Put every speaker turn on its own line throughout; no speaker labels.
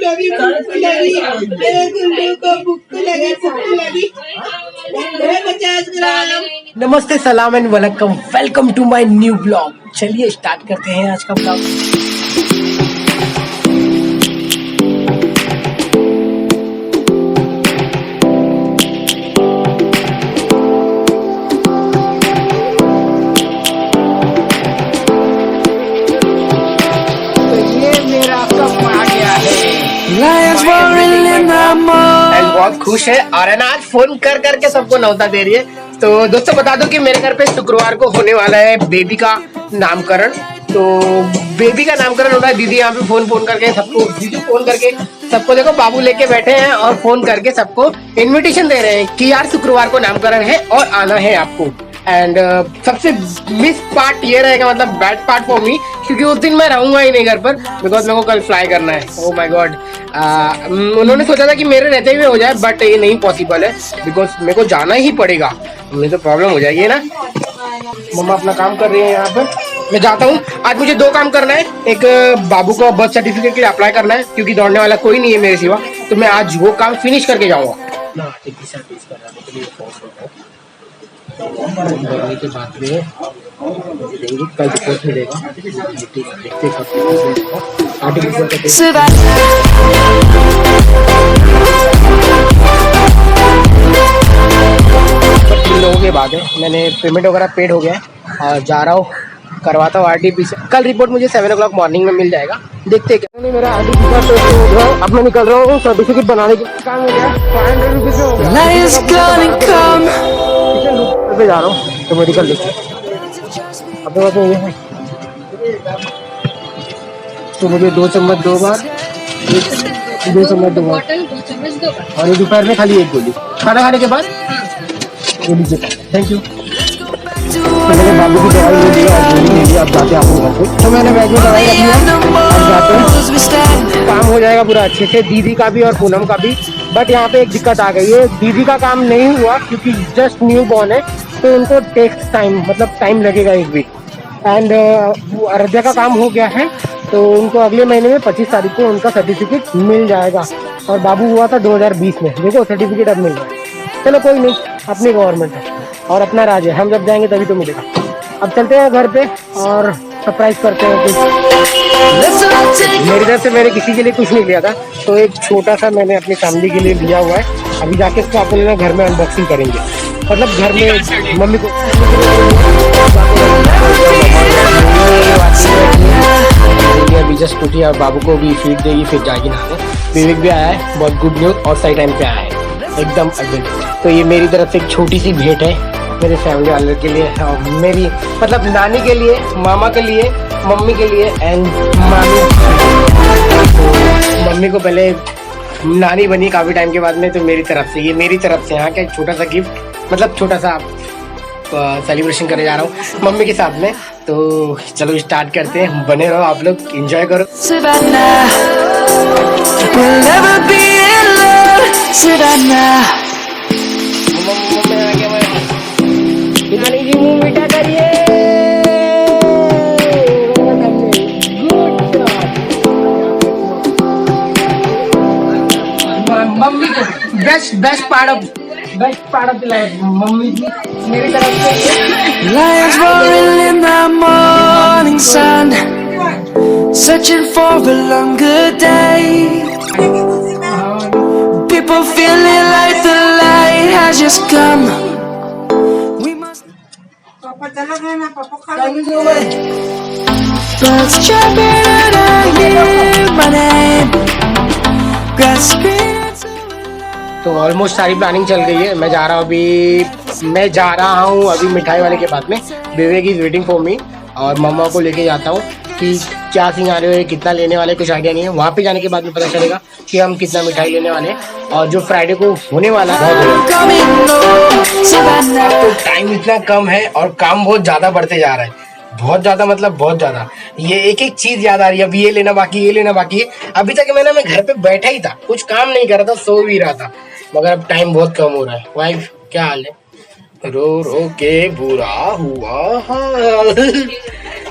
लगी, भूख लगी, मेरे गुल्लू को भूख लगी, भूख लगी। 50 ग्राम।
नमस्ते, सलाम and welcome to my new blog. चलिए स्टार्ट करते हैं आज का ब्लॉग। बहुत खुश है और है ना, आज फोन कर करके सबको न्योता दे रही है। तो दोस्तों बता दो कि मेरे घर पे शुक्रवार को होने वाला है बेबी का नामकरण। तो बेबी का नामकरण हो रहा है। दीदी यहाँ पे फोन करके सबको, दीदी फोन करके सबको, देखो बाबू लेके बैठे हैं और फोन करके सबको इनविटेशन दे रहे हैं कि यार शुक्रवार को नामकरण है और आना है आपको। एंड सबसे मिस पार्ट ये रहेगा, मतलब बैड पार्ट फॉर मी, क्योंकि उस दिन मैं रहूंगा ही नहीं घर पर, बिकॉज मेरे को कल फ्लाई करना है। Oh my God. उन्होंने सोचा था कि मेरे रहते हुए हो जाए, बट ये नहीं पॉसिबल है, बिकॉज मेरे को जाना ही पड़ेगा। मुझे तो प्रॉब्लम हो जाएगी ना। मम्मा अपना काम कर रही है यहाँ पर, मैं जाता हूँ। आज मुझे 2 काम करना है। एक बाबू को बर्थ सर्टिफिकेट के लिए अप्लाई करना है, क्योंकि दौड़ने वाला कोई नहीं है मेरे सिवा, तो मैं आज वो काम फिनिश करके जाऊँगा। करने के बाद में देंगे, कल रिपोर्ट मिलेगा। देखते लोगों के बाद है, मैंने पेमेंट वगैरह पेड हो गया है और जा रहा हूँ, करवाता हूँ RTPCR। कल रिपोर्ट मुझे 7 o'clock मॉर्निंग में मिल जाएगा। देखते क्या नहीं। मेरा RTPCR टेस्ट हो गया, अब मैं निकल रहा हूँ सर्टिफिकेट बनाने के काम हो गया। 500 रुपीज हो गया पे जा रहा हूँ तो मेडिकल लेके। अपने पास ये है तो मुझे 2 चम्मच 2 बार, 2 चम्मच 2 बार, और ये दोपहर में खाली 1 गोली खाना खाने के बाद। Thank you. तो मेरे बाबू की दवाई ले लिया और गोली ले लिया। अब जाते हैं आपको घर पे। तो मैंने बैग में दवाई रख लिया, अब जाते हैं। काम हो जाएगा पूरा अच्छे से, दीदी का भी और पूनम का भी। बट यहाँ पे एक दिक्कत आ गई है, दीदी का काम नहीं हुआ क्योंकि जस्ट न्यू बॉर्न है, तो उनको टेक्स टाइम, मतलब टाइम लगेगा 1 वीक। एंड आराध्या का काम हो गया है, तो उनको अगले महीने में 25 तारीख को उनका सर्टिफिकेट मिल जाएगा। और बाबू हुआ था 2020 में, देखो सर्टिफिकेट अब मिल रहा है। चलो कोई नहीं, अपनी गवर्नमेंट है और अपना राज है, हम जब जाएंगे तभी तो मिलेगा। अब चलते हैं घर पे और सरप्राइज करते हैं कुछ। मेरी तरफ से मैंने किसी के लिए कुछ नहीं लिया था, तो एक छोटा सा मैंने अपनी फैमिली के लिए लिया हुआ है। अभी जाके इसको अपने घर में अनबॉक्सिंग करेंगे, मतलब घर में मम्मी को। अभी जस्ट उठी और बाबू को भी फीड देगी, फिर जाएगी नहाने। विवेक भी आया है, बहुत गुड न्यूज, और सही टाइम पे आया है एकदम अर्जेंट। तो ये मेरी तरफ से एक छोटी सी भेंट है मेरे फैमिली वाले के लिए, और मेरी मतलब नानी के लिए, मामा के लिए, मम्मी के लिए एंड मामी। मम्मी को पहले नानी बनी काफी टाइम के बाद में, तो मेरी तरफ से, ये मेरी तरफ से यहाँ का छोटा सा गिफ्ट, मतलब छोटा सा सेलिब्रेशन करने जा रहा हूँ मम्मी के साथ में। तो चलो स्टार्ट करते हैं, बने रहो आप लोग, एंजॉय करो। जी मुंह मीठा करिए। मम्मी को best part of the life mummy ji मेरी तरफ से।
Lions roaring in the morning sun, searching for a longer day. People feeling like the light has just come. We must. Birds chirping and I hear my name. Grass green.
तो almost सारी planning चल गई है। मैं जा रहा हूँ अभी मिठाई वाले के बाद में। विवेक इज वेटिंग फॉर मी, और मम्मा को लेके जाता हूँ कि क्या सिंगारे हो, कितना लेने वाले, कुछ आइडिया नहीं है। वहाँ पे जाने के बाद में पता चलेगा कि हम कितना मिठाई लेने वाले हैं। और जो फ्राइडे को होने वाला है, तो टाइम इतना कम है और काम बहुत ज़्यादा बढ़ते जा रहा है, बहुत ज़्यादा, मतलब बहुत ज़्यादा। ये एक चीज़ याद आ रही है, अब ये लेना बाकी है। अभी तक मैं घर पे बैठा ही था, कुछ काम नहीं कर रहा था, सो भी रहा था, मगर अब टाइम बहुत कम हो रहा है। वाइफ क्या हाल है? रो रो के बुरा हुआ हाल।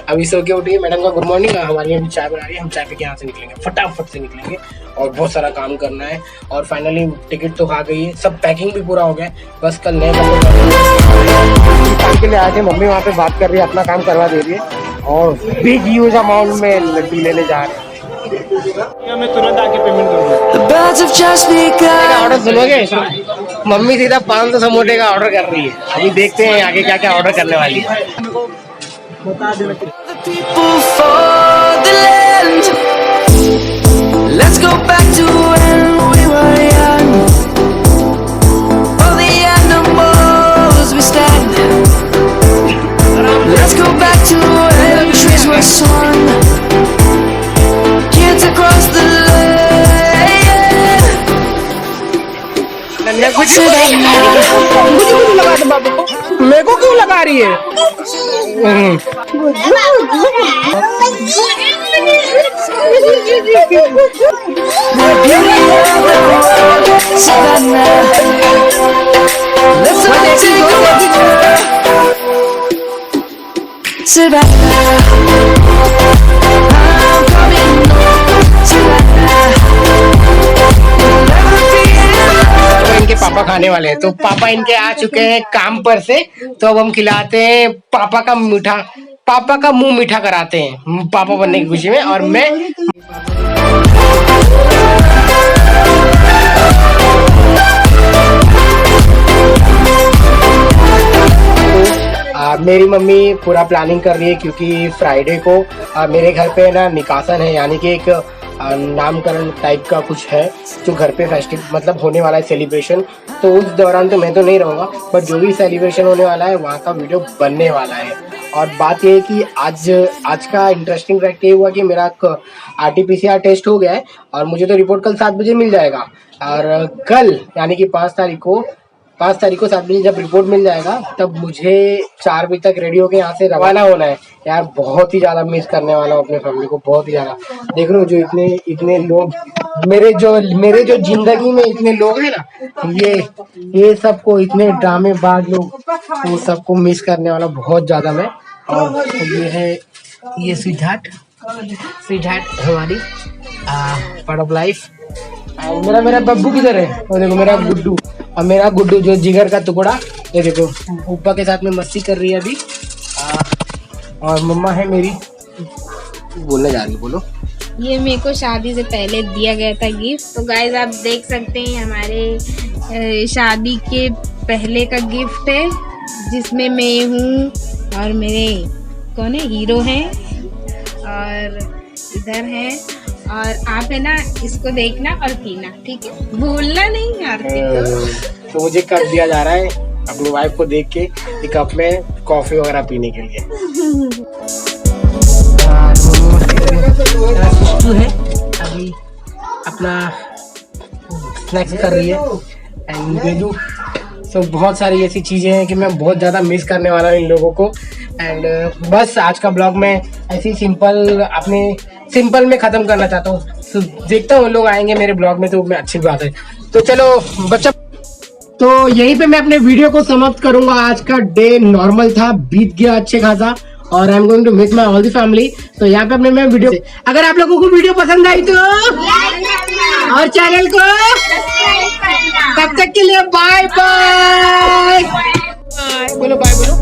अभी सो के उठी, मैडम का गुड मॉर्निंग। हमारी अभी चाय बना रही है, हम चाय पे के यहाँ से निकलेंगे, फटाफट से निकलेंगे और बहुत सारा काम करना है। और फाइनली टिकट तो आ गई है, सब पैकिंग भी पूरा हो गया, बस कल नए काम के लिए आए थे। मम्मी वहाँ पे बात कर रही है, अपना काम करवा दे रही है और बिग ह्यूज अमाउंट में लड्डू लेने जा रहे हैं। मैं तुरंत आके पेमेंट करूँगा। ऑर्डर सुनोगे? मम्मी सीधा 500 समोसे का ऑर्डर कर रही है। अभी देखते हैं आगे क्या क्या ऑर्डर करने वाली है। बता देना।
people for the land. Let's go back to when we were young. All the animals we stand. Let's go back to when the trees were swung. Kids across the land.
कुछ लगा दो बाबू को, मेरे को क्यों लगा रही है? इनके पापा खाने वाले हैं, तो पापा इनके आ चुके हैं काम पर से, तो अब हम खिलाते हैं पापा का मीठा, पापा का मुंह मीठा कराते हैं पापा बनने की खुशी में। और मैं मेरी मम्मी पूरा प्लानिंग कर रही है, क्योंकि फ्राइडे को मेरे घर पे ना निकासन है, यानी कि एक नामकरण टाइप का कुछ है जो घर पे फेस्टिव मतलब होने वाला है सेलिब्रेशन। तो उस दौरान तो मैं तो नहीं रहूँगा, बट जो भी सेलिब्रेशन होने वाला है वहाँ का वीडियो बनने वाला है। और बात ये है कि आज का इंटरेस्टिंग फैक्ट ये हुआ कि मेरा RT-PCR टेस्ट हो गया है और मुझे तो रिपोर्ट कल 7 बजे मिल जाएगा। और कल यानी कि 5 तारीख को 7 बजे जब रिपोर्ट मिल जाएगा, तब मुझे 4 बजे तक रेडी होकर यहाँ से रवाना होना है। यार बहुत ही ज़्यादा मिस करने वाला हूँ अपने फैमिली को, बहुत ही ज़्यादा। देख रहे हो जो इतने लोग मेरे जो जिंदगी में इतने लोग हैं ना, ये सबको इतने ड्रामेबाज लोग, वो सबको मिस करने वाला बहुत ज़्यादा मैं। और ये है ये स्वीट हार्ट हमारी पार्ट ऑफ लाइफ। मेरा बब्बू किधर है? और देखो मेरा गुड्डू, और मेरा गुड्डू जो जिगर का टुकड़ा, ये देखो ऊपर के साथ में मस्ती कर रही है अभी। और मम्मा है मेरी, बोलने जा रही, बोलो।
ये मेरे को शादी से पहले दिया गया था गिफ्ट। तो गाइस आप देख सकते हैं हमारे शादी के पहले का गिफ्ट है, जिसमें मैं हूँ और मेरे कौन है हीरो हैं और इधर है। और आप है ना इसको देखना और पीना, ठीक है? भूलना नहीं आरती को।
तो मुझे कप दिया जा रहा है अपनी वाइफ को देख के, एक कप में कॉफी वगैरह पीने के लिए। है अभी अपना स्नैक्स कर रही है एंड तो बहुत सारी ऐसी चीजें हैं कि मैं बहुत ज्यादा मिस करने वाला हूँ इन लोगों को। एंड बस आज का ब्लॉग मैं ऐसी सिंपल में खत्म करना चाहता हूँ। देखता हूँ लोग आएंगे मेरे ब्लॉग में तो मैं अच्छी बात है। तो चलो बच्चा, तो यहीं पे मैं अपने वीडियो को समाप्त करूंगा। आज का डे नॉर्मल था, बीत गया अच्छे खासा, और I am going to miss my all the family. तो यहाँ पे अपने मैं वीडियो, अगर आप लोगों को वीडियो पसंद आई तो और चैनल को तब तक के लिए बाय बाय बोलो, बाय बोलो।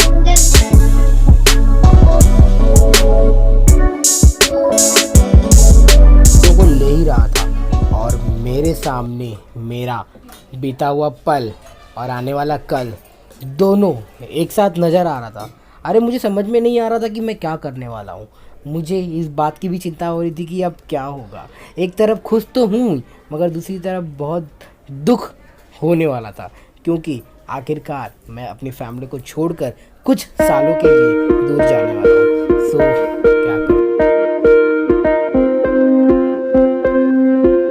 को ले ही रहा था और मेरे सामने मेरा बीता हुआ पल और आने वाला कल दोनों एक साथ नज़र आ रहा था। अरे मुझे समझ में नहीं आ रहा था कि मैं क्या करने वाला हूँ। मुझे इस बात की भी चिंता हो रही थी कि अब क्या होगा। एक तरफ खुश तो हूँ, मगर दूसरी तरफ बहुत दुख होने वाला था, क्योंकि आखिरकार मैं अपनी फैमिली को छोड़कर कुछ सालों के लिए दूर जाने वाला हूँ। सो क्या करूँ।